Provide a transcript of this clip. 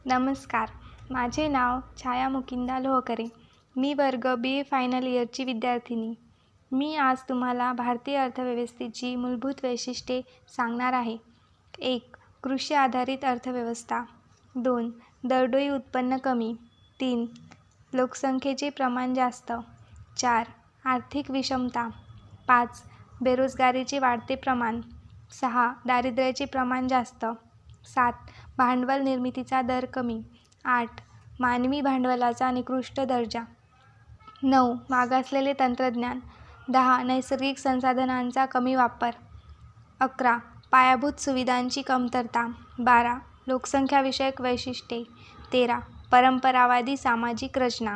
नमस्कार. माझे नाव छाया मुकिंदा लोहकरे. मी वर्ग बी फायनल इयरची विद्यार्थिनी. मी आज तुम्हाला भारतीय अर्थव्यवस्थेची मूलभूत वैशिष्ट्ये सांगणार आहे. 1. कृषी आधारित अर्थव्यवस्था. 2. दरडोई उत्पन्न कमी. 3. लोकसंख्येचे प्रमाण जास्त. 4. आर्थिक विषमता. 5. बेरोजगारीचे वाढते प्रमाण. 6. दारिद्र्याचे प्रमाण जास्त. 7. भांडवल निर्मितीचा दर कमी. 8. मानवी भांडवलाचा निकृष्ट दर्जा. 9. मागासलेले तंत्रज्ञान. 10. नैसर्गिक संसाधनांचा कमी वापर. 11. पायाभूत सुविधांची कमतरता. 12. लोकसंख्याविषयक वैशिष्ट्ये. 13. परंपरावादी सामाजिक रचना.